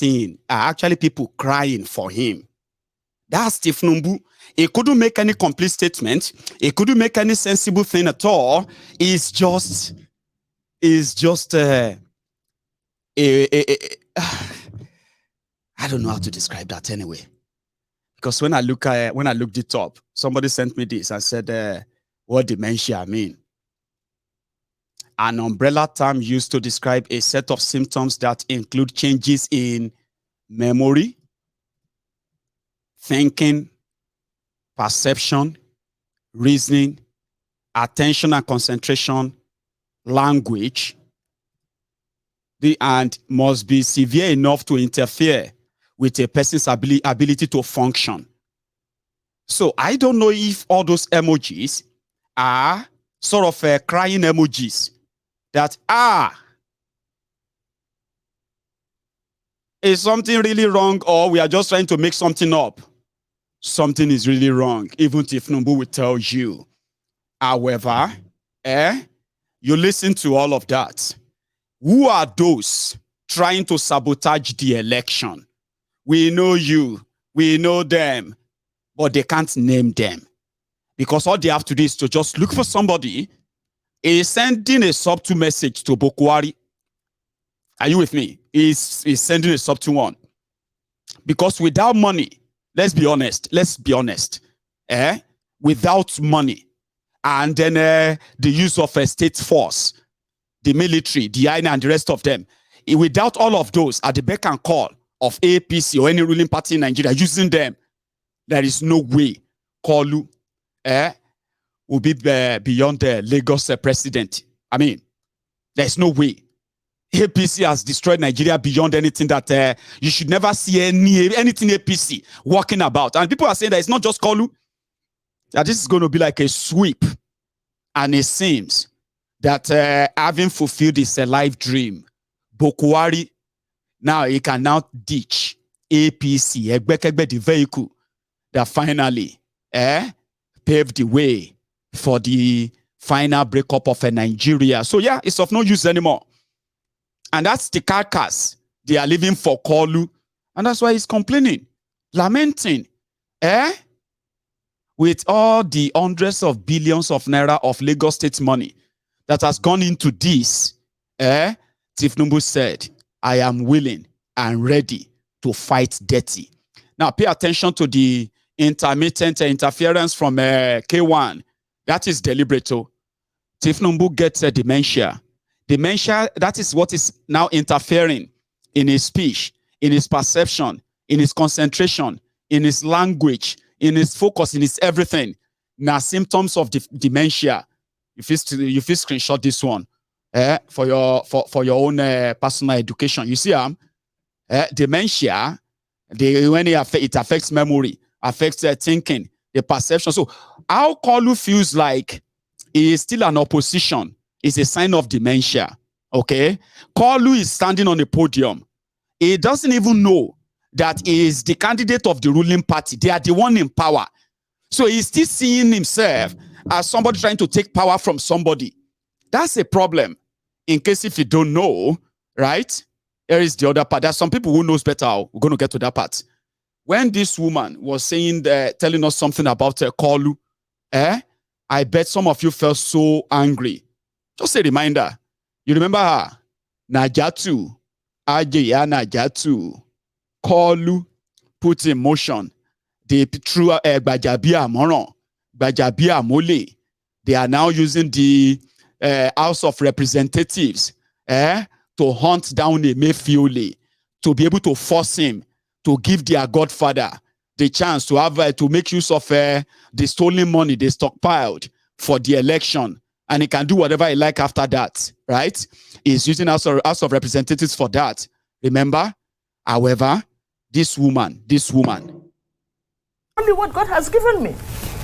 thing are actually people crying for him. That's Tinubu. He couldn't make any complete statement. He couldn't make any sensible thing at all. It's just I don't know how to describe that anyway. Because when I looked it up, somebody sent me this and said, what dementia mean? An umbrella term used to describe a set of symptoms that include changes in memory, thinking, perception, reasoning, attention and concentration, language, and must be severe enough to interfere with a person's ability to function. So I don't know if all those emojis are sort of crying emojis that is something really wrong, or we are just trying to make something up. Something is really wrong, even if Tinubu will tell you. However, you listen to all of that. Who are those trying to sabotage the election? We know you, we know them, but they can't name them. Because all they have to do is to just look for somebody. He's sending a subtle message to Buhari. Are you with me? He's sending a subtle one. Because without money, let's be honest, without money, and then the use of a state force, the military, the army, and the rest of them, without all of those at the beck and call of APC or any ruling party in Nigeria using them, there is no way Kolu will be beyond the Lagos president. I mean, there's no way. APC has destroyed Nigeria beyond anything that you should never see anything APC walking about. And people are saying that it's not just Kolu, that this is going to be like a sweep. And it seems that having fulfilled his life dream, Buhari, now he can now ditch APC, the vehicle that finally paved the way for the final breakup of Nigeria. So yeah, it's of no use anymore. And that's the carcass they are living for Kolu. And that's why he's complaining, lamenting, with all the hundreds of billions of naira of Lagos state money that has gone into this. Tinubu said, I am willing and ready to fight dirty. Now pay attention to the intermittent interference from K1. That is deliberate. Tinubu gets dementia. Dementia, that is what is now interfering in his speech, in his perception, in his concentration, in his language, in his focus, in his everything. Now, symptoms of dementia. If you screenshot this one for your own personal education, you see, dementia, when it affects memory, affects thinking, the perception. So, how Kolu feels like he is still an opposition is a sign of dementia. Okay, Kolu is standing on the podium. He doesn't even know that he is the candidate of the ruling party. They are the one in power. So he's still seeing himself as somebody trying to take power from somebody. That's a problem. In case if you don't know, right? Here is the other part. There's some people who knows better. We're going to get to that part. When this woman was saying, telling us something about Kolu, I bet some of you felt so angry. Just a reminder. You remember her? Najatu. Ajeya Najatu. Kolu put in motion the true Gbajabia Moron, Gbajabia Mole. They are now using the House of Representatives to hunt down Emefiole, to be able to force him to give their godfather the chance to have to make use of the stolen money they stockpiled for the election, and he can do whatever he like after that, right? He's using House of Representatives for that. Remember? However, this woman, only what God has given me.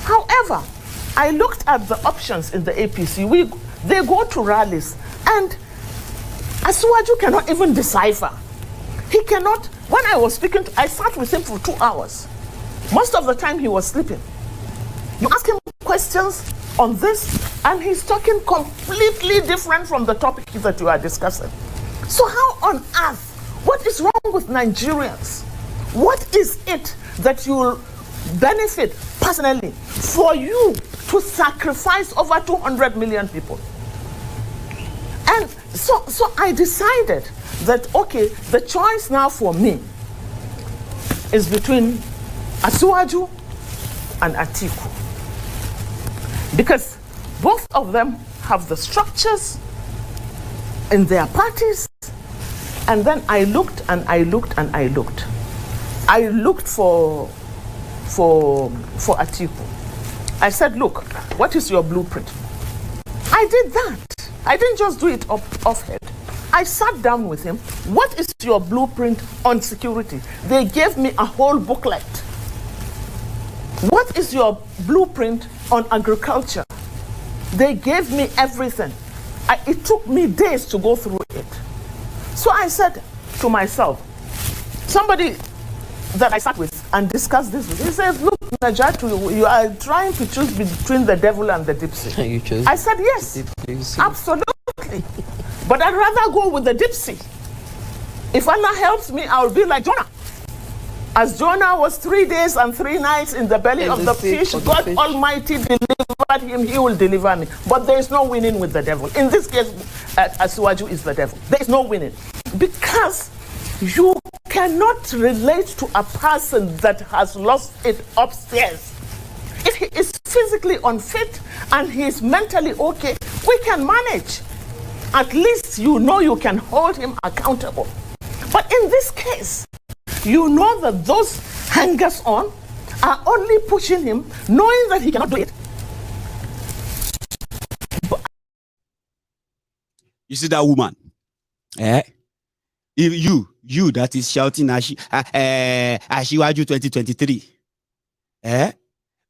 However, I looked at the options in the APC. They go to rallies, and Asuwaju cannot even decipher. He cannot. When I was speaking, I sat with him for 2 hours. Most of the time he was sleeping. You ask him questions on this, and he's talking completely different from the topic that you are discussing. So how on earth What is wrong with Nigerians? What is it that you'll benefit personally for you to sacrifice over 200 million people? And so I decided that, okay, the choice now for me is between Asiwaju and Atiku. Because both of them have the structures in their parties. And then I looked and I looked and I looked. I looked for Atiku. I said, look, what is your blueprint? I did that. I didn't just do it off head. I sat down with him. What is your blueprint on security? They gave me a whole booklet. What is your blueprint on agriculture? They gave me everything. It took me days to go through it. So I said to myself, somebody that I sat with and discussed this with, he says, look, Najatu, you are trying to choose between the devil and the deep sea. You chose. I said, yes, absolutely. But I'd rather go with the deep sea. If Allah helps me, I'll be like Jonah. As Jonah was 3 days and 3 nights in the belly of the fish, God Almighty delivered him, he will deliver me. But there is no winning with the devil. In this case, Asiwaju is the devil. There is no winning. Because you cannot relate to a person that has lost it upstairs. If he is physically unfit and he is mentally okay, we can manage. At least you know you can hold him accountable. But in this case, you know that those hangers-on are only pushing him, knowing that he cannot do it. You see that woman? If you that is shouting Asiwaju 2023. May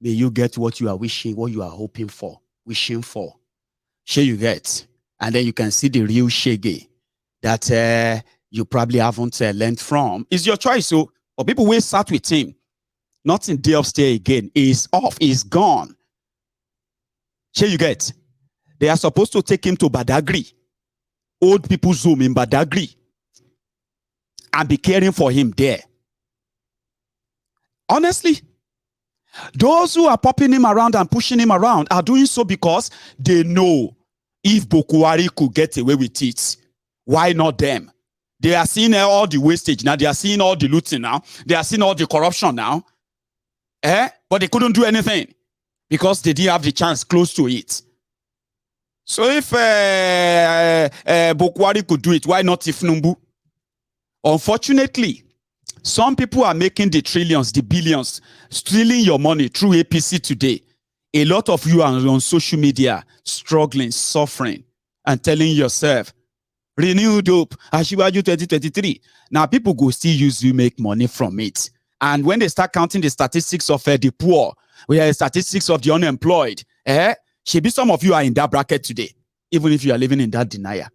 you get what you are wishing, what you are hoping for, wishing for. Sure you get. And then you can see the real shege that you probably haven't learned from. It's your choice. So, but people will start with him. Nothing day upstairs again. Is off. Is gone. Here you get. They are supposed to take him to Badagry, old people's home in Badagry, and be caring for him there. Honestly, those who are popping him around and pushing him around are doing so because they know if Buhari could get away with it, why not them? They are seeing all the wastage now. They are seeing all the looting now. They are seeing all the corruption now. But they couldn't do anything because they didn't have the chance close to it. So if Buhari could do it, why not Tinubu? Unfortunately, some people are making the trillions, the billions, stealing your money through APC today. A lot of you are on social media struggling, suffering, and telling yourself, renewed hope, Asiwaju 2023. Now people go still use you make money from it. And when they start counting the statistics of the poor, the statistics of the unemployed, maybe some of you are in that bracket today, even if you are living in that denial.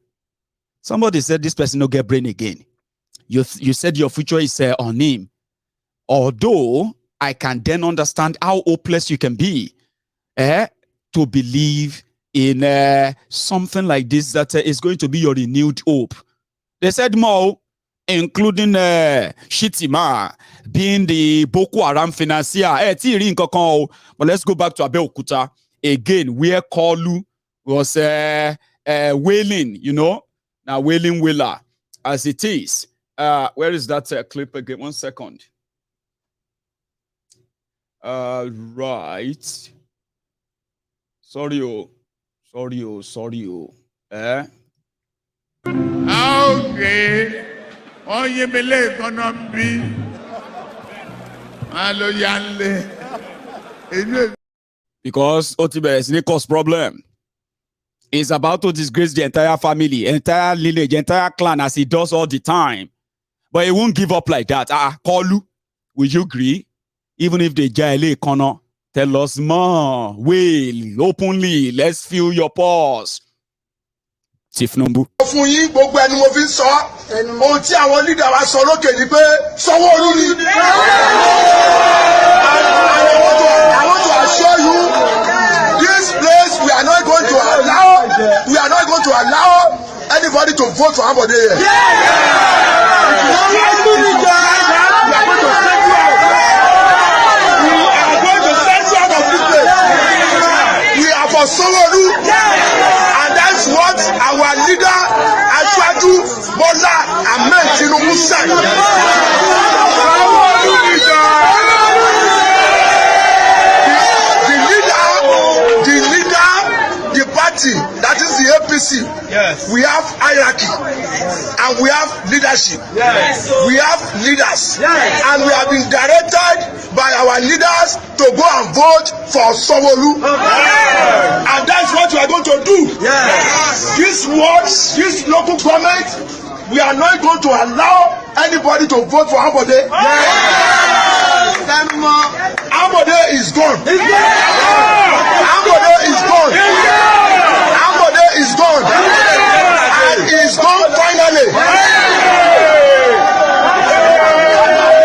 Somebody said this person will get brain again. You said your future is on him. Although I can then understand how hopeless you can be to believe in something like this that is going to be your renewed hope. They said more, including Shettima being the Boko Haram financier. But let's go back to Abeokuta again, where Kalu was wailing, you know, now wailing wailer as it is. Where is that clip again? 1 second. Right. Sorry. Okay. Oh, you believe gonna be. Because Otibe is a cause problem. He's about to disgrace the entire family, entire lineage, entire clan as he does all the time. But he won't give up like that. Kalu, will you agree? Even if they jail corner, tell us more. Wail openly. Let's feel your pulse. Tinubu. Fún yín gbogbo ẹni mo fi sọ ohun tí àwọn leader wa sọ lókè ni pé Sanwó-Olú ni. I want to assure you this place we are not going to allow anybody to vote for anybody here. Sanwo-Olu, and that's what our leader Asiwaju Bola Ahmed Tinubu said. The party, that is the APC. Yes. We have hierarchy and we have leadership. Yes. We have leaders. Yes. And we have been directed by our leaders to go and vote for Sanwo-Olu. Yes. And that's what we are going to do. Yes. This words, this local government, we are not going to allow anybody to vote for Ambode. Yes. Ambode is gone. Ambode is gone. Ambode is gone. And is gone finally.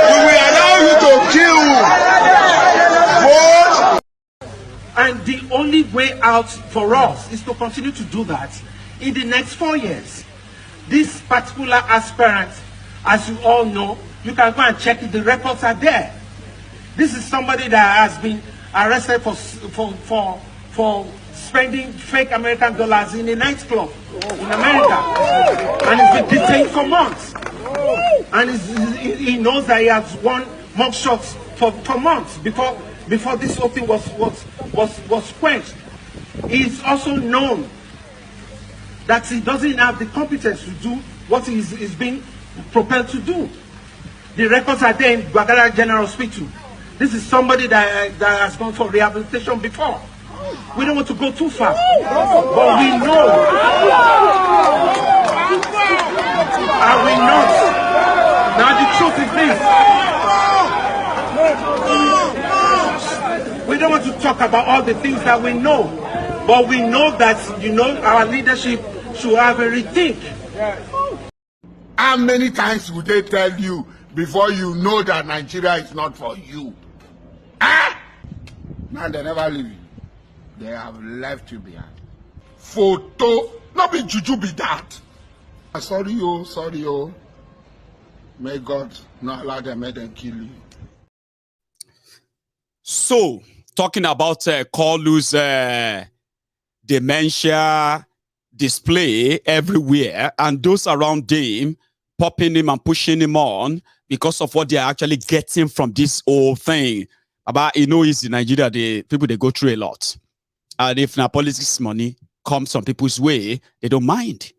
We will allow you to kill. Vote. And the only way out for us is to continue to do that in the next 4 years. This particular aspirant, as you all know, you can go and check it, the records are there. This is somebody that has been arrested for spending fake American dollars in a nightclub in America, and he's been detained for months. And he knows that he has won mock shots for months before this whole thing was quenched. He's also known that he doesn't have the competence to do what he's being propelled to do. The records are there in Bagara General Hospital. This is somebody that has gone for rehabilitation before. We don't want to go too far, but we know. Are we not? Now the truth is this. We don't want to talk about all the things that we know, but we know that, our leadership should have a rethink. How many times would they tell you before you know that Nigeria is not for you? Ah! Now they never leave you. They have left you behind. Photo, not be juju be that. Sorry, oh. May God not allow them, make them kill you. So, talking about Kolu's dementia display everywhere, and those around him popping him and pushing him on because of what they are actually getting from this whole thing. About it's in Nigeria, the people they go through a lot. And if now politics money comes some people's way, they don't mind.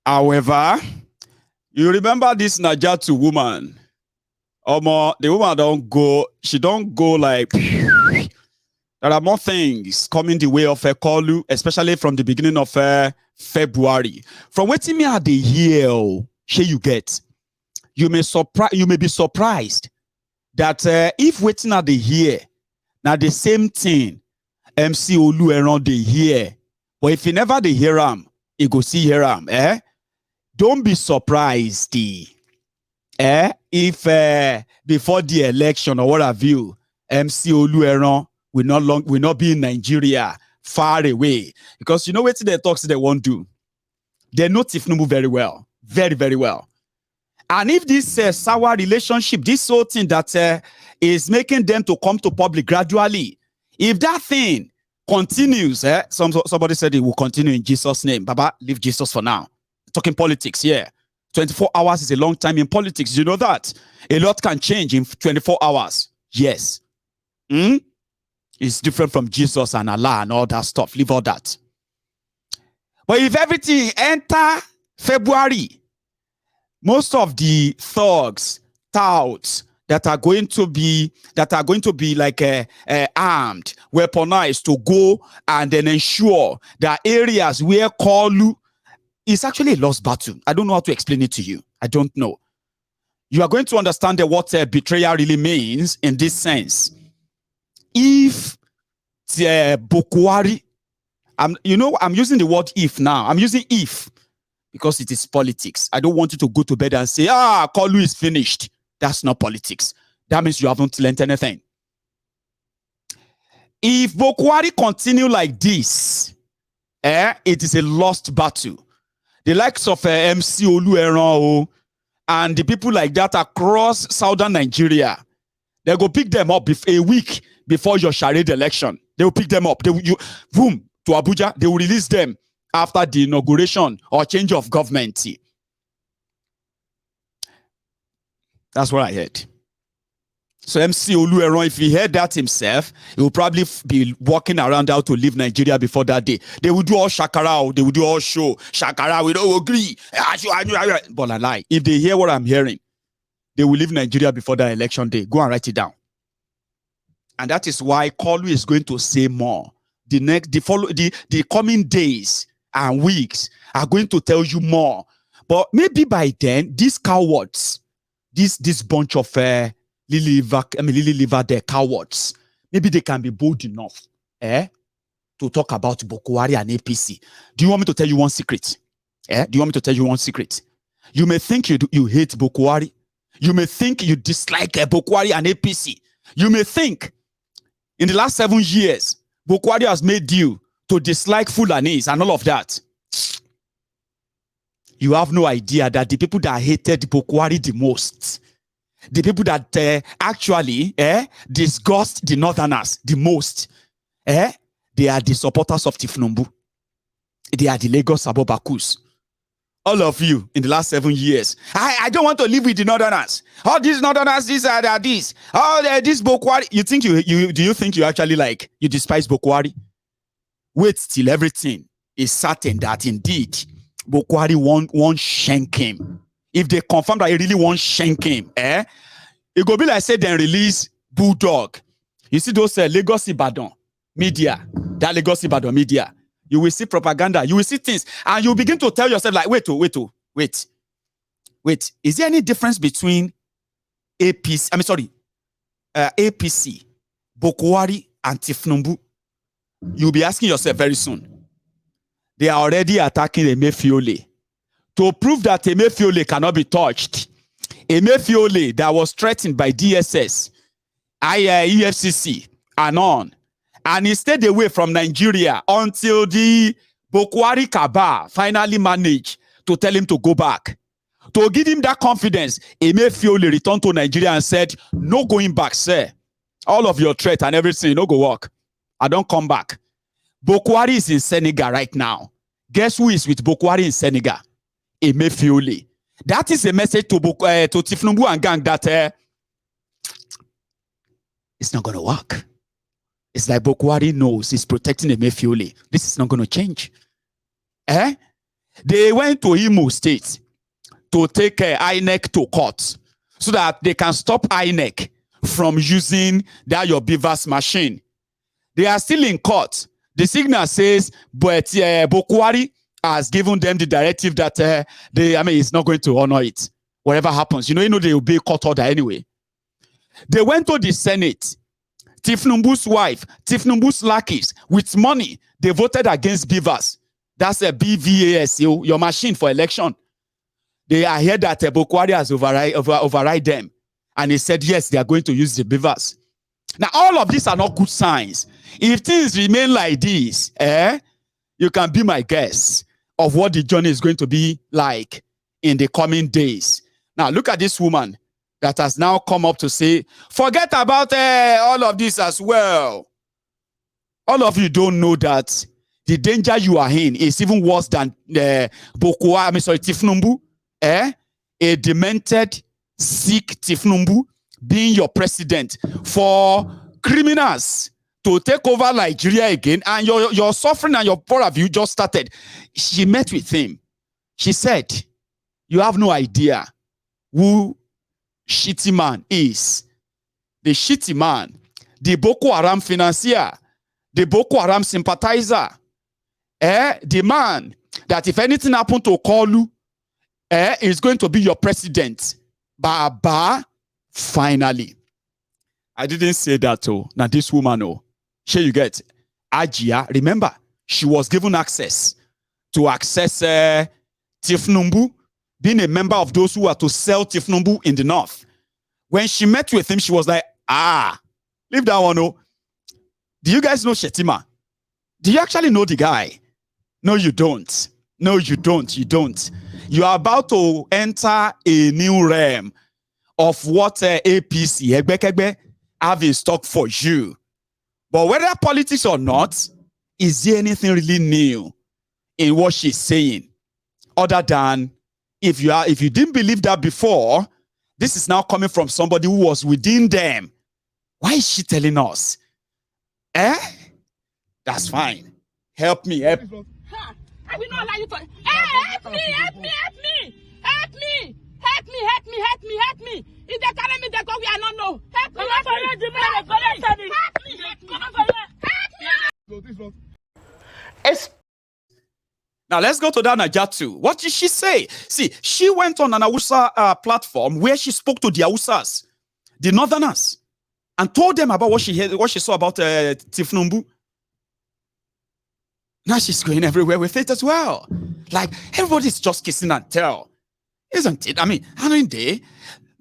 However, you remember this Najatu woman? The woman she don't go like there are more things coming the way of her Kolu, especially from the beginning of February. From waiting me at the year, here you get. You may be surprised that if waiting at the year, now the same thing, MC Olu around the year. But if you never the hear him, you go see hear him, Don't be surprised, if before the election or what have you, MC Olu around will not be in Nigeria, far away. Because you know what they talks they won't do. They know Tinubu very well. Very, very well. And if this sour relationship, this whole thing that is making them to come to public gradually, if that thing continues, somebody said it will continue in Jesus' name. Baba, leave Jesus for now. Talking politics, yeah. 24 hours is a long time in politics. You know that? A lot can change in 24 hours. Yes. It's different from Jesus and Allah and all that stuff. Leave all that. But if everything enter February, most of the thugs, touts that are going to be like armed, weaponized to go and then ensure that areas where Kolu is actually a lost battle. I don't know how to explain it to you. I don't know. You are going to understand what betrayal really means in this sense. If Buhari, I'm using the word if now. I'm using if because it is politics. I don't want you to go to bed and say, Kolu is finished. That's not politics. That means you haven't learned anything. If Buhari continue like this, it is a lost battle. the likes of MC Olueran and the people like that across southern Nigeria, they go pick them up a week before your charade election. They will pick them up. Boom, to Abuja. They will release them after the inauguration or change of government. That's what I heard. So MC Olueran, if he heard that himself, he will probably be walking around how to leave Nigeria before that day. They will do all shakara, they will do all show. Shakara, we don't agree. But I lie. If they hear what I'm hearing, they will leave Nigeria before that election day. Go and write it down. And that is why Kolu is going to say more. The coming days and weeks are going to tell you more. But maybe by then, these cowards, this bunch of Lily Liver, they're cowards. Maybe they can be bold enough to talk about Boko Haram and APC. Do you want me to tell you one secret? Do you want me to tell you one secret? You may think you hate Boko Haram. You may think you dislike Boko Haram and APC. You may think in the last 7 years, Boko Haram has made you to dislike Fulanis and all of that. You have no idea that the people that hated Boko Haram the most, the people that actually disgust the Northerners the most, they are the supporters of Tinubu. They are the Lagos Abobakus. All of you in the last 7 years. I don't want to live with the Northerners. All these Northerners, these are this. All this Boko Haram. You think do you think you actually like you despise Boko Haram? Wait till everything is certain that indeed Boko Haram won't shank him. If they confirm that he really won't shank him, it go be like say then release Bulldog. You see those Lagos Ibadan media, that Lagos Ibadan media. You will see propaganda. You will see things, and you begin to tell yourself like, wait. Is there any difference between APC, Boko Haram, and Tinubu? You'll be asking yourself very soon. They are already attacking Emefiole. To prove that Emefiole cannot be touched, Emefiole that was threatened by DSS, EFCC, and on, and he stayed away from Nigeria until the Boko Haram cabal finally managed to tell him to go back. To give him that confidence, Emefiole returned to Nigeria and said, no going back, sir. All of your threat and everything, no go work. I don't come back. Boko Haram is in Senegal right now. Guess who is with Boko Haram in Senegal? Emefiole. That is a message to Tinubu and gang that it's not going to work. It's like Boko Haram knows he's protecting Emefiole. This is not going to change. They went to Imo State to take INEC to court so that they can stop INEC from using that your Beavers machine. They are still in court. The signal says, but Boko Haram has given them the directive that it's not going to honor it. Whatever happens, they will obey court order anyway. They went to the Senate. Tinubu's wife, Tinubu's lackeys, with money, they voted against Beavers. That's a BVAS, your machine for election. They are here that Boko Haram has override them. And they said, yes, they are going to use the Beavers. Now, all of these are not good signs. If things remain like this, you can be my guess of what the journey is going to be like in the coming days. Now, look at this woman that has now come up to say, forget about all of this as well. All of you don't know that the danger you are in is even worse than Tinubu. A demented, sick Tinubu being your president for criminals to take over Nigeria again, and your suffering and your poor of you just started. She met with him. She said, you have no idea who Shettima is. The Shettima, the Boko Haram financier, the Boko Haram sympathizer, the man that if anything happened to Kolu, is going to be your president. Baba, finally. I didn't say that, now this woman, sure you get Ajia. Remember, she was given access to access Tinubu, being a member of those who are to sell Tinubu in the north. When she met with him, she was like, leave that one. Do you guys know Shettima? Do you actually know the guy? No, you don't. No, you don't. You don't. You are about to enter a new realm of what APC, Egbekegbe, have in stock for you. But whether politics or not, is there anything really new in what she's saying? Other than if you didn't believe that before, this is now coming from somebody who was within them. Why is she telling us? That's fine. Help me. Help. I will not allow you to. Help me! Help me! Help me! Help me! Help me! Help me! Help me! Help me! If they carry me, they go where I don't know. Help me! Help me! Help me! Help me! Now let's go to that Najatu. What did she say? See, she went on an Hausa platform where she spoke to the Hausas, the Northerners, and told them about what she saw about Tinubu. Now she's going everywhere with it as well. Like, everybody's just kissing and tell. Isn't it? I mean, how many day?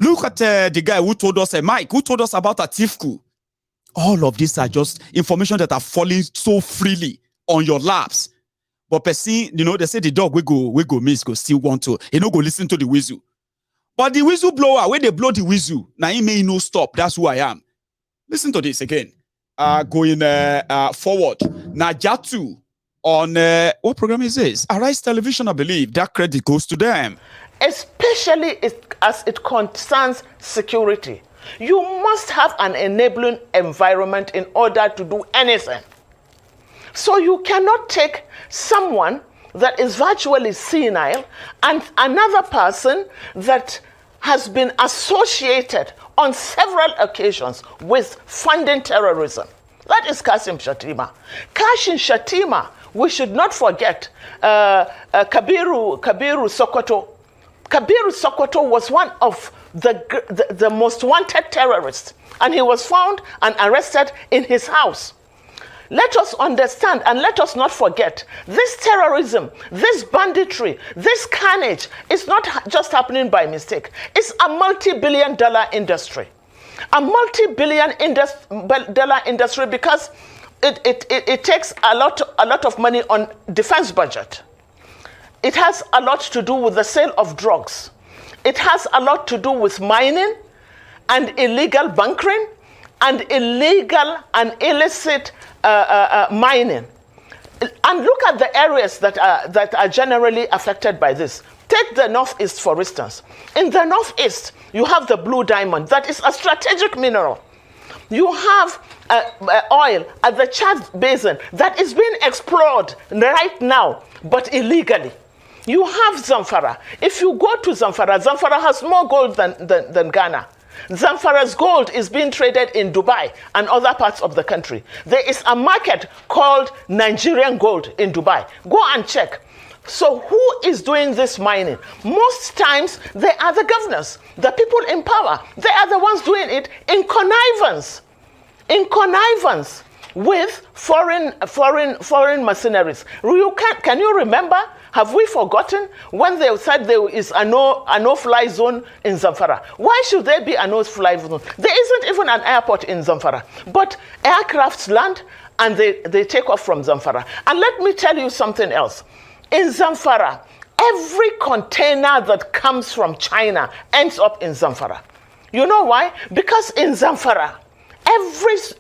Look at the guy who told us, Mike, who told us about Atifku. All of these are just information that are falling so freely on your laps. But person, they say the dog we go miss, go still want to, go listen to the whistle. But the whistle blower, when they blow the whistle, now he may no stop. That's who I am. Listen to this again. Going forward. Najatu. On what program is this? Arise Television, I believe. That credit goes to them. Especially as it concerns security. You must have an enabling environment in order to do anything. So you cannot take someone that is virtually senile and another person that has been associated on several occasions with funding terrorism. That is Shettima. Shettima. We should not forget Kabiru Sokoto. Kabiru Sokoto was one of the most wanted terrorists, and he was found and arrested in his house. Let us understand and let us not forget, this terrorism, this banditry, this carnage is not just happening by mistake. It's a multi-billion-dollar industry. A multi-billion-dollar industry because it takes a lot of money on defense budget. It has a lot to do with the sale of drugs. It has a lot to do with mining and illegal bunkering and illegal and illicit mining. And look at the areas that are generally affected by this. Take the Northeast, for instance. In the Northeast, you have the blue diamond. That is a strategic mineral. You have oil at the Chad Basin that is being explored right now, but illegally. You have Zamfara. If you go to Zamfara, Zamfara has more gold than Ghana. Zamfara's gold is being traded in Dubai and other parts of the country. There is a market called Nigerian gold in Dubai. Go and check. So who is doing this mining? Most times they are the governors, the people in power. They are the ones doing it in connivance. In connivance with foreign mercenaries. Can you remember? Have we forgotten when they said there is a no-fly zone in Zamfara? Why should there be a no-fly zone? There isn't even an airport in Zamfara. But aircrafts land and they take off from Zamfara. And let me tell you something else. In Zamfara, every container that comes from China ends up in Zamfara. You know why? Because in Zamfara,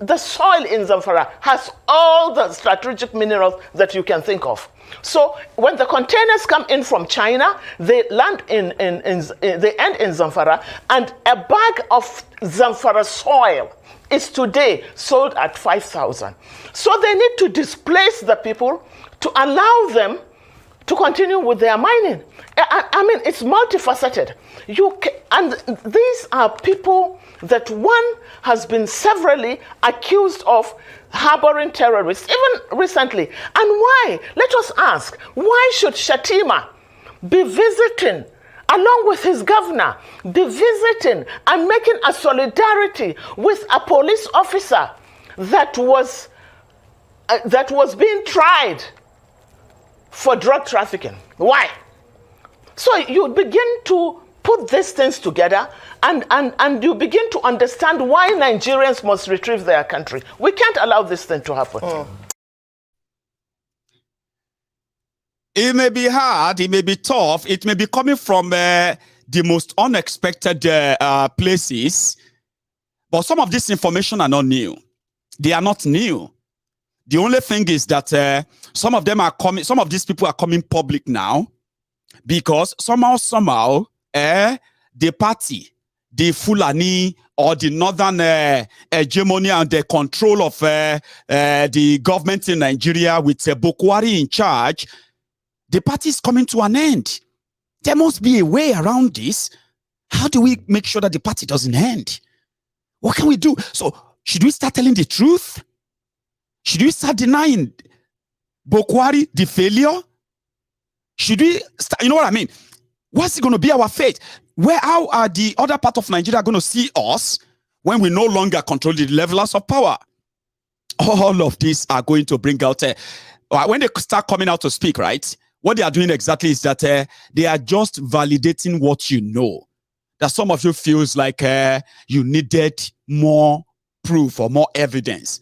the soil in Zamfara has all the strategic minerals that you can think of. So when the containers come in from China, they land they end in Zamfara, and a bag of Zamfara soil is today sold at 5,000. So they need to displace the people to allow them to continue with their mining. I mean, it's multifaceted. And these are people that one has been severally accused of harboring terrorists, even recently. And why? Let us ask, why should Shettima be visiting, along with his governor, be visiting and making a solidarity with a police officer that was being tried for drug trafficking? Why? So you begin to put these things together and you begin to understand why Nigerians must retrieve their country. We can't allow this thing to happen. It may be hard, it may be tough, it may be coming from the most unexpected places, but some of this information are not new. They are not new. The only thing is that some of them are coming, some of these people are coming public now because somehow, the party, the Fulani or the northern hegemony and the control of the government in Nigeria with Buhari in charge, the party is coming to an end. There must be a way around this. How do we make sure that the party doesn't end? What can we do? So, should we start telling the truth? Should we start denying Buhari the failure? Should we start, you know what I mean? What's going to be our fate? How are the other part of Nigeria going to see us when we no longer control the levels of power? All of these are going to bring out, when they start coming out to speak, right? What they are doing exactly is that they are just validating what you know. That some of you feels like you needed more proof or more evidence,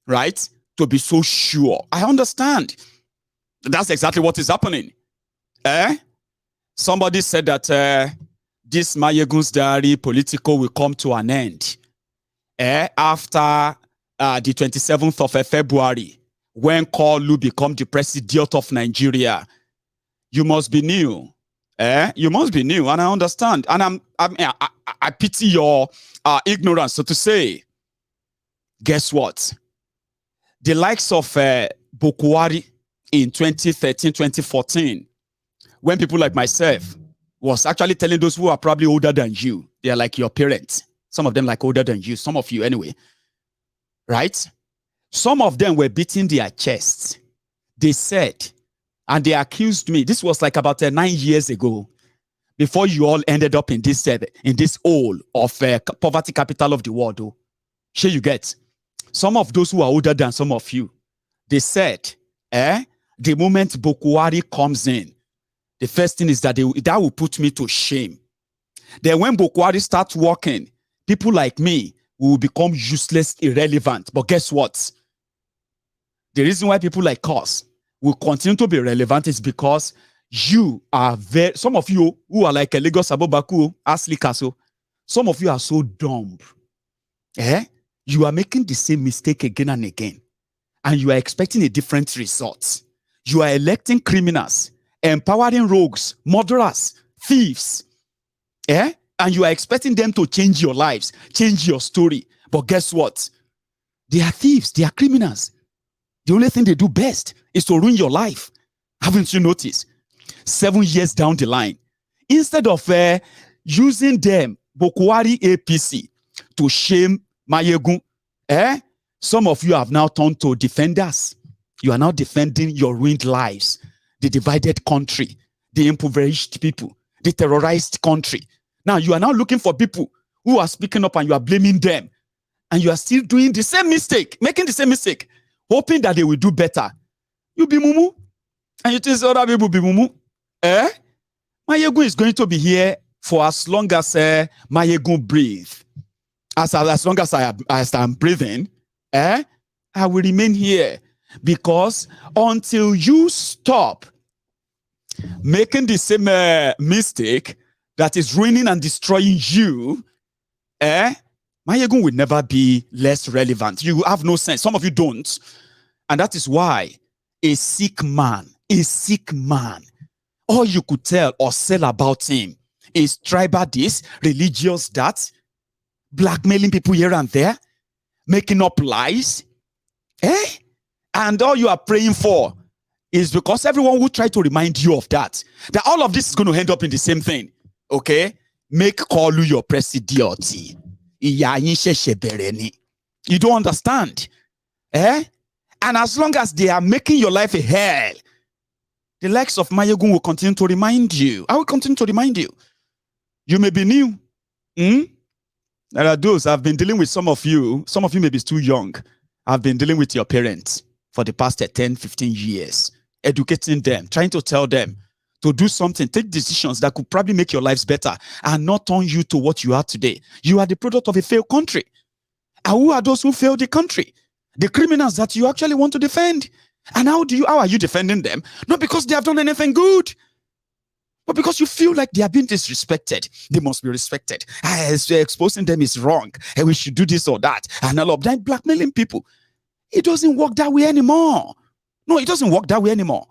right? To be so sure. I understand. That's exactly what is happening. Somebody said that this Mayegun's diary political will come to an end after the 27th of February, when Kolu become the president of Nigeria. You must be new. You must be new, and I understand. And I pity your ignorance, so to say. Guess what? The likes of Buhari in 2013, 2014, when people like myself was actually telling those who are probably older than you, they are like your parents. Some of them like older than you, some of you anyway. Right? Some of them were beating their chests. They said, and they accused me, this was like about 9 years ago, before you all ended up in this hole of poverty capital of the world. Oh. Sure you get. Some of those who are older than some of you, they said, the moment Buhari comes in, the first thing is that that will put me to shame. Then when Buhari starts working, people like me will become useless, irrelevant. But guess what? The reason why people like us will continue to be relevant is because you are some of you who are like Lagos Abobaku, Asli Kaso, some of you are so dumb. You are making the same mistake again and again. And you are expecting a different result. You are electing criminals, empowering rogues, murderers, thieves. And you are expecting them to change your lives, change your story. But guess what? They are thieves, they are criminals. The only thing they do best is to ruin your life. Haven't you noticed? 7 years down the line, instead of using them, Buhari APC, to shame Mayegun, some of you have now turned to defenders. You are now defending your ruined lives, the divided country, the impoverished people, the terrorized country. Now you are now looking for people who are speaking up and you are blaming them. And you are still doing the same mistake, making the same mistake, hoping that they will do better. You be mumu, and you think other people be mumu. Mayegun is going to be here for as long as Mayegun breathes. As long as I'm breathing, I will remain here. Because until you stop making the same mistake that is ruining and destroying you, Mayegun will never be less relevant. You have no sense. Some of you don't. And that is why a sick man, all you could tell or sell about him is tribal this, religious that, blackmailing people here and there, making up lies. And all you are praying for is because everyone will try to remind you of that all of this is going to end up in the same thing. Okay? Make Kolu your president. You don't understand. And as long as they are making your life a hell, the likes of Mayegun will continue to remind you. I will continue to remind you. You may be new. There are those, I've been dealing with some of you may be too young. I've been dealing with your parents for the past 10, 15 years, educating them, trying to tell them to do something, take decisions that could probably make your lives better and not turn you to what you are today. You are the product of a failed country. And who are those who failed the country? The criminals that you actually want to defend. And how are you defending them? Not because they have done anything good, but because you feel like they are being disrespected. They must be respected. Exposing them is wrong. And we should do this or that. And all of that, blackmailing people. It doesn't work that way anymore. No, it doesn't work that way anymore.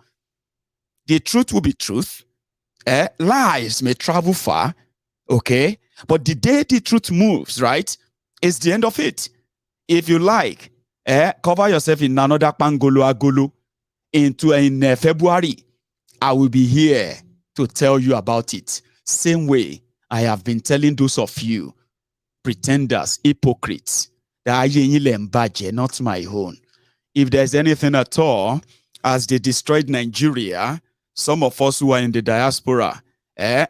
The truth will be truth. Lies may travel far. Okay? But the day the truth moves, right, is the end of it. If you like, cover yourself in another pangolo agolo in February. I will be here to tell you about it. Same way I have been telling those of you, pretenders, hypocrites, that not my own. If there's anything at all, as they destroyed Nigeria, some of us who are in the diaspora,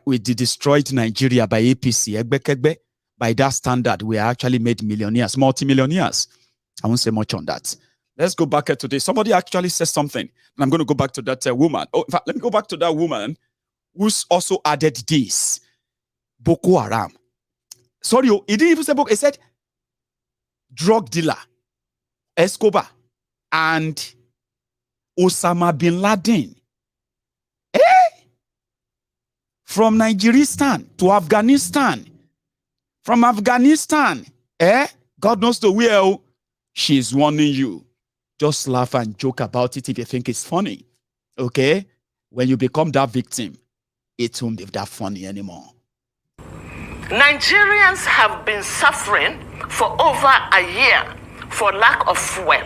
we destroyed Nigeria by APC, by that standard, we actually made millionaires, multimillionaires. I won't say much on that. Let's go back to this. Somebody actually said something, and I'm going to go back to that woman. Oh, in fact, let me go back to that woman who's also added this. Boko Haram. Sorry, he didn't even say Boko. He said drug dealer, Escobar, and Osama bin Laden. From Nigeristan to Afghanistan. From Afghanistan. God knows the way. She's warning you. Just laugh and joke about it if you think it's funny. Okay? When you become that victim, it won't be that funny anymore. Nigerians have been suffering for over a year for lack of fuel.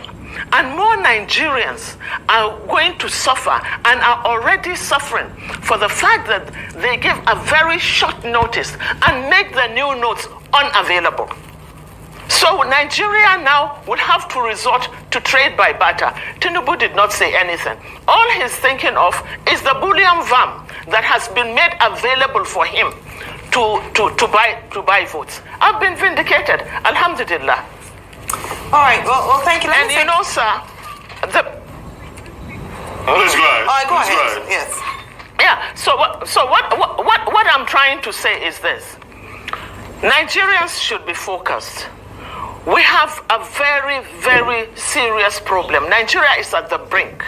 And more Nigerians are going to suffer and are already suffering for the fact that they give a very short notice and make the new notes unavailable. So Nigeria now would have to resort to trade by barter. Tinubu did not say anything. All he's thinking of is the bullion van that has been made available for him to buy votes. I've been vindicated, alhamdulillah. All right, well thank you. And you know, sir, Let's go ahead. All right, go ahead. Yes. Yeah, so what I'm trying to say is this. Nigerians should be focused. We have a very, very serious problem. Nigeria is at the brink,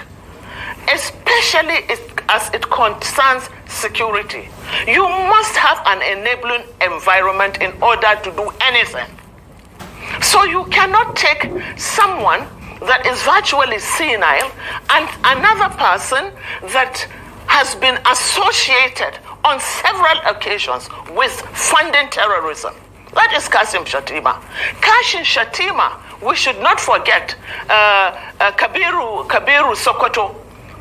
especially as it concerns security. You must have an enabling environment in order to do anything. So you cannot take someone that is virtually senile and another person that has been associated on several occasions with funding terrorism. That is Shettima. Shettima, we should not forget Kabiru Sokoto.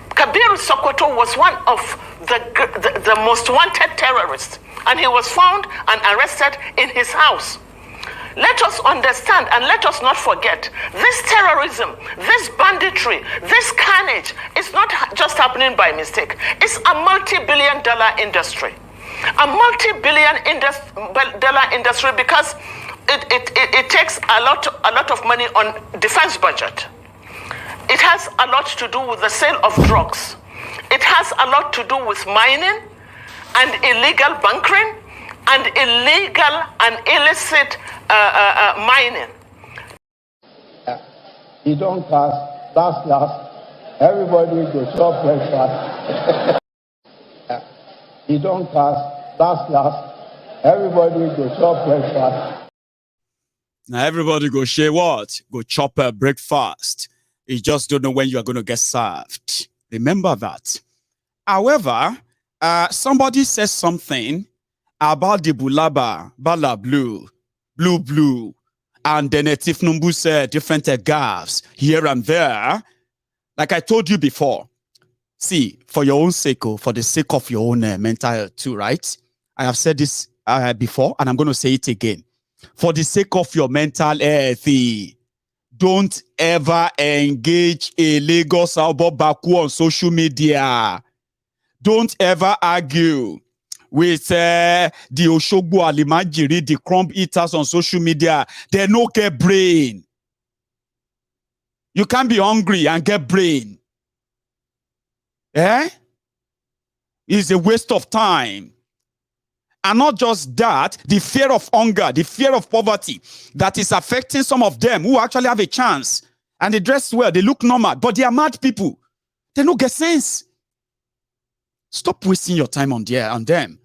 Kabiru Sokoto was one of the most wanted terrorists, and he was found and arrested in his house. Let us understand and let us not forget, this terrorism, this banditry, this carnage is not just happening by mistake. It's a multi-billion-dollar industry. A multi-billion-dollar industry because it takes a lot of money on defense budget. It has a lot to do with the sale of drugs. It has a lot to do with mining and illegal bunkering and illegal and illicit mining. You don't pass, last, everybody go chop breakfast. You don't pass, last, everybody go chop breakfast. Now everybody go share what? Go chop breakfast. You just don't know when you are going to get served. Remember that. However, somebody says something about the Bulaba, Bala Blue, and then Tinubu said different gaffes here and there. Like I told you before, see, for your own sake, for the sake of your own mental health too, right? I have said this before, and I'm going to say it again. For the sake of your mental health, don't ever engage a Lagos Albo Baku on social media. Don't ever argue with the Oshogbo Alimajiri, the crumb eaters on social media. They no get brain. You can't be hungry and get brain. It's a waste of time. And not just that, the fear of hunger, the fear of poverty that is affecting some of them who actually have a chance And they dress well, they look normal, but they are mad people. They don't get sense. Stop wasting your time on them.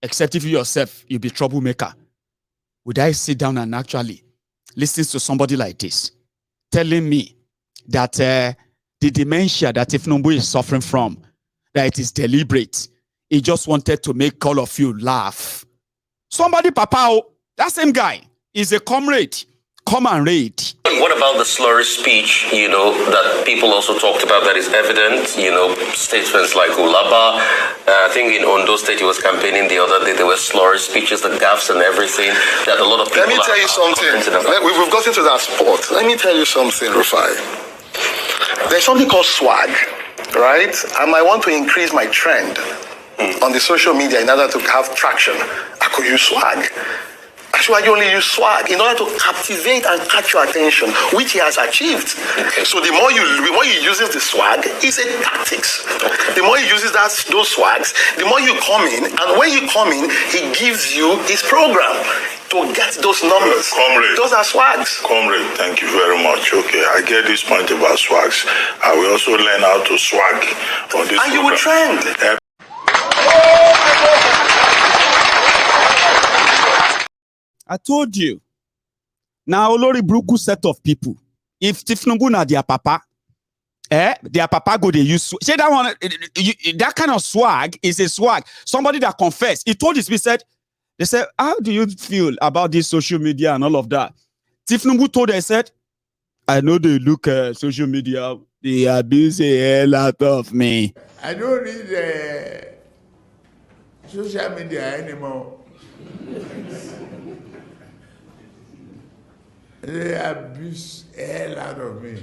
Except if you yourself, you'll be a troublemaker. Would I sit down and actually listen to somebody like this telling me that the dementia that Tinubu is suffering from, that it is deliberate. He just wanted to make all of you laugh. Somebody, Papa, that same guy is a comrade. Come and read. What about the slurry speech, that people also talked about that is evident, statements like Ulaba. I think in Ondo State he was campaigning the other day, there were slurry speeches, the gaffes and everything, that a lot of people... Let me tell you something. We've gotten to that spot. Let me tell you something, Rufai. There's something called swag, right? I might want to increase my trend on the social media in order to have traction. I could use swag. Actually, you only use swag in order to captivate and catch your attention, which he has achieved. So the more he uses the swag, it's a tactics. The more he uses those swags, the more you come in, and when you come in, he gives you his program to get those numbers. Comrade, those are swags. Comrade, thank you very much. Okay, I get this point about swags. I will also learn how to swag on this. And program. You will trend. I told you. Now, Olori Bruku set of people. If Tinubu na their papa, their papa go they use. Say that one, that kind of swag is a swag. Somebody that confessed. He told his people, they said, how do you feel about this social media and all of that? Tinubu told them, said, I know they look at social media. They abuse a hell out of me. I don't read social media anymore. They abuse the hell out of me.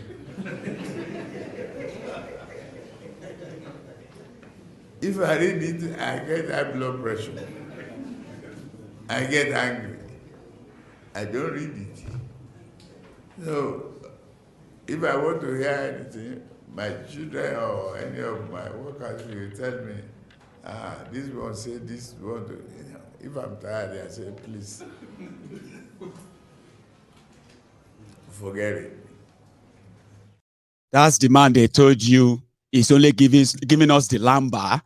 If I read it, I get high blood pressure. I get angry. I don't read it. So, if I want to hear anything, my children or any of my workers will tell me, this one say this one. If I'm tired, I say, please. Forget it. That's the man they told you is only giving us the lamba,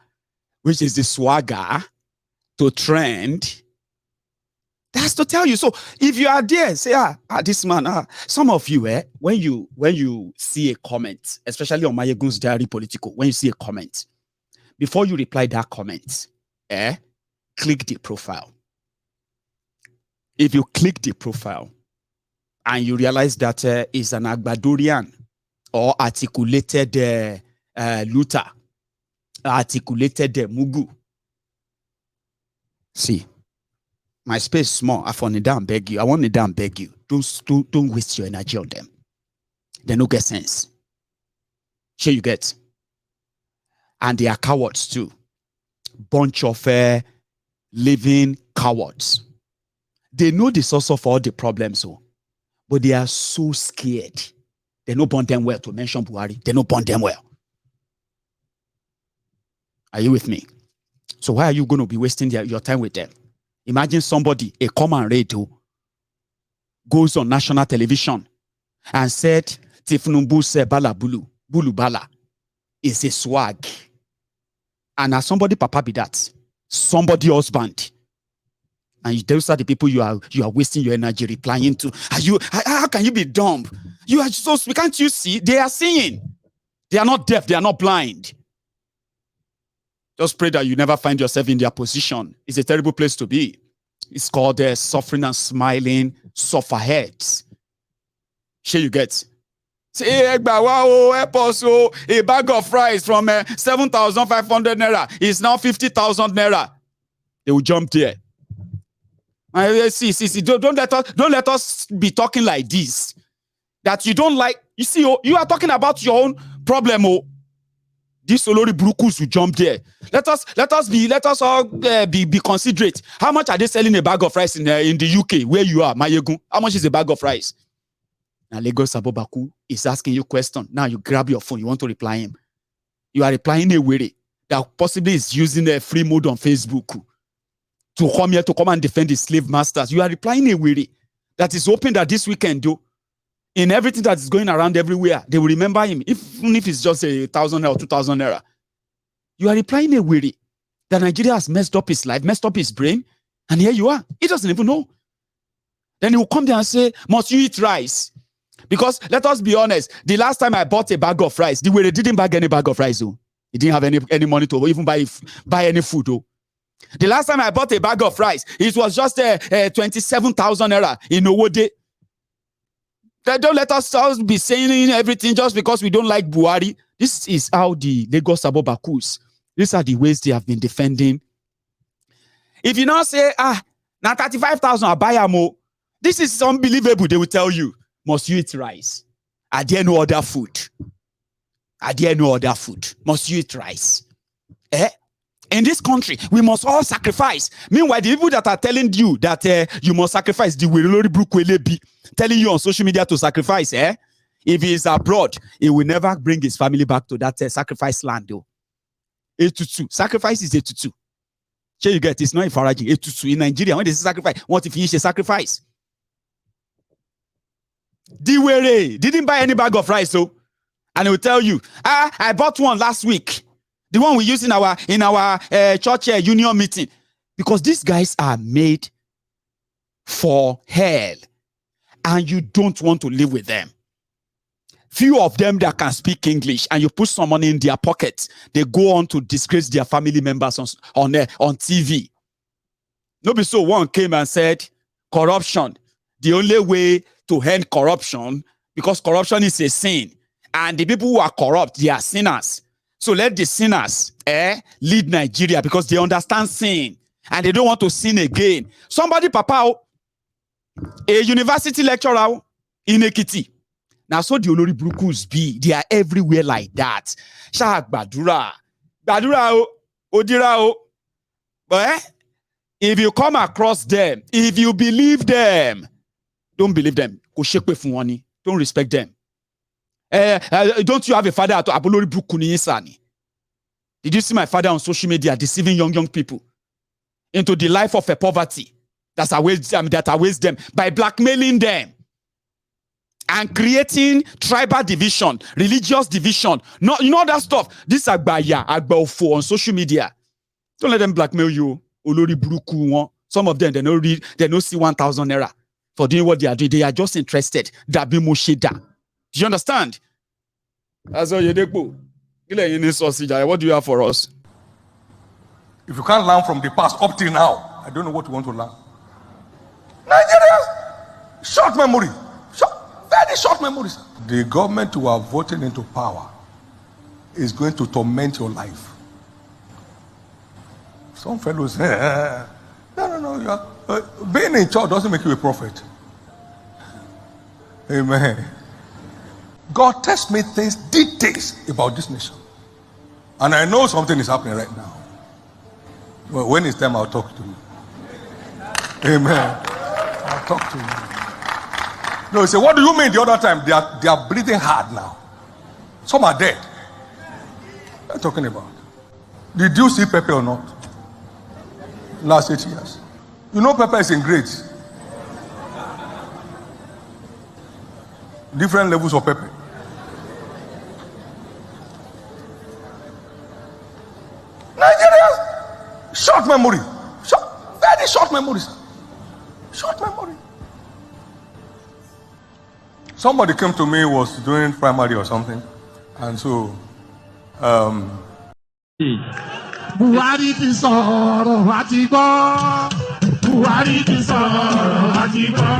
which is the swagger to trend. That's to tell you. So if you are there, say, this man, some of you, when you see a comment, especially on Mayegun's Diary Political, when you see a comment, before you reply that comment, click the profile. If you click the profile, and you realize that is an Agbadorian or articulated looter, articulated Mugu. See, my space is small. I want to down beg you. Don't waste your energy on them. They don't get sense. Sure you get. And they are cowards too. Bunch of living cowards. They know the source of all the problems. But they are so scared. They don't bond them well, to mention Buhari. They don't bond them well. Are you with me? So why are you going to be wasting your time with them? Imagine somebody, a common radio, goes on national television and said, Tinubu said bala bulu bala is a swag. And as somebody papa be that, somebody husband. And those are the people you are wasting your energy replying to. How can you be dumb? You are so, can't you see? They are seeing. They are not deaf. They are not blind. Just pray that you never find yourself in their position. It's a terrible place to be. It's called suffering and smiling, suffer heads. Sure you get. Say, wow, a bag of rice from 7,500 naira is now 50,000 naira. They will jump there. See. Don't let us be talking like this. That you don't like. You see, you are talking about your own problem. These Olori Brukus will jump there. Let us all be considerate. How much are they selling a bag of rice in the UK where you are, Mayegun? How much is a bag of rice? Now Lagos Abobaku is asking you a question. Now you grab your phone. You want to reply him. You are replying a way that possibly is using a free mode on Facebook to come here to come and defend the slave masters. You are replying a way that is hoping that this weekend, in everything that is going around everywhere, they will remember him, even if it's just 1,000 or 2,000 naira. You are replying a weary that Nigeria has messed up his life, messed up his brain, and here you are. He doesn't even know. Then he will come there and say, must you eat rice? Because let us be honest, the last time I bought a bag of rice, the way they didn't bag any bag of rice. Oh. He didn't have any money to even buy any food. Oh. The last time I bought a bag of rice, it was just 27,000 naira in Owode. Don't let us be saying everything just because we don't like Buhari. This is how the Lagos Abobakus, these are the ways they have been defending. If you now say, now 35,000 I buy more, this is unbelievable. They will tell you, must you eat rice? Are there no other food? Are there no other food? Must you eat rice? In this country, we must all sacrifice. Meanwhile, the people that are telling you that you must sacrifice, the Wirelori Brukwelebi, telling you on social media to sacrifice, if he is abroad, he will never bring his family back to that sacrifice land. Though. 822. Sacrifice is 822. Sure, you get it's not encouraging. 822 in Nigeria, when they say sacrifice, what if he is a sacrifice? Diwere didn't buy any bag of rice, so and he will tell you, I bought one last week. The one we use in our church union meeting. Because these guys are made for hell. And you don't want to live with them. Few of them that can speak English and you put some money in their pockets, they go on to disgrace their family members on TV. Nobody so one came and said, corruption. The only way to end corruption, because corruption is a sin. And the people who are corrupt, they are sinners. So let the sinners lead Nigeria because they understand sin and they don't want to sin again. Somebody, papa, a university lecturer in Ekiti. Now, so the Olori Brukus be, they are everywhere like that. Shah Badura, Odira. But if you come across them, if you believe them, don't believe them. Don't respect them. Don't you have a father at Abolori Brukuni Sani? Did you see my father on social media deceiving young people into the life of a poverty that awaits them by blackmailing them and creating tribal division, religious division? No, you know that stuff. This Agbaya, Agbaofo on social media. Don't let them blackmail you. Olori Bruku. Some of them they don't see 1,000 naira for doing what they are doing. They are just interested. Dabi Mosheda. Do you understand? That's all you do. What do you have for us? If you can't learn from the past up till now, I don't know what you want to learn. Nigerians, short memory. Very short memories. The government you are voting into power is going to torment your life. Some fellows say, no. Being in church doesn't make you a prophet. Amen. God tells me details about this nation. And I know something is happening right now. Well, when it's time, I'll talk to you. Amen. I'll talk to you. No, he said, what do you mean the other time? They are breathing hard now. Some are dead. What are you talking about? Did you see Pepe or not? Last 8 years. You know Pepe is in grades. Different levels of Pepe. Nigerians, short memory. Very short memories. Short memory. Somebody came to me, was doing primary or something, and so Buhari ti sọ̀rọ̀ àti gbọ́. Buhari ti sọ̀rọ̀ àti gbọ́.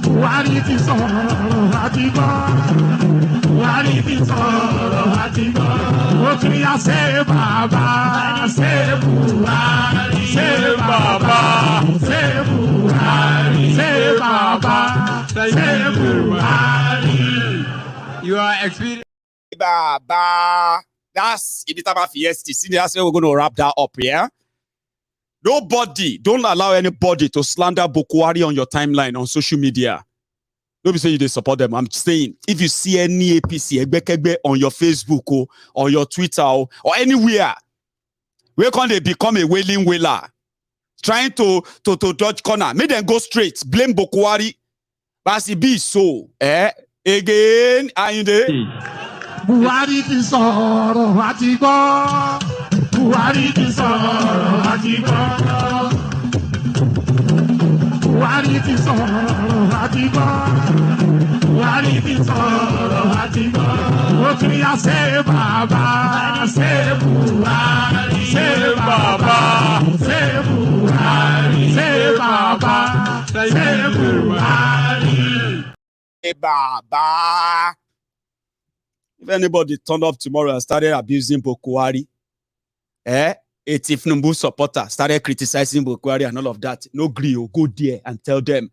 Buhari ti sọ̀rọ̀ àti gbọ́. Buhari ti sọ̀rọ̀ àti gbọ́. Ó tún yá ṣe bàbá, ṣe Buhari, ṣe bàbá, ṣe Buhari, ṣe bàbá, ṣe Buhari. You are experiencing Baba. That's Iditaba Fiesti. See, that's where we're going to wrap that up, yeah? Nobody, don't allow anybody to slander Buhari on your timeline on social media. Don't be saying you support them. I'm saying, if you see any APC on your Facebook or your Twitter or anywhere, where can they become a wailer? Trying to dodge corner. Make them go straight. Blame Buhari. Basi be so. Again, Ayinde. Buhari ti sọ̀rọ̀ àti gbọ́. Buhari ti sọ̀rọ̀ àti gbọ́. Buhari ti sọ̀rọ̀ àti gbọ́. Buhari ti sọ̀rọ̀ àti gbọ́. Ó tún yá ṣe bàbá, ṣe Buhari, ṣe bàbá, ṣe Buhari, ṣe bàbá, ṣe Buhari. Hey, Baba. If anybody turned up tomorrow and started abusing Buhari, a Tinubu supporter started criticizing Buhari and all of that, no agree, go there and tell them,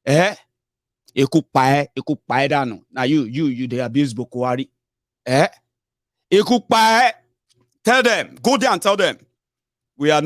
now you they abuse Buhari, tell them, go there and tell them, we are not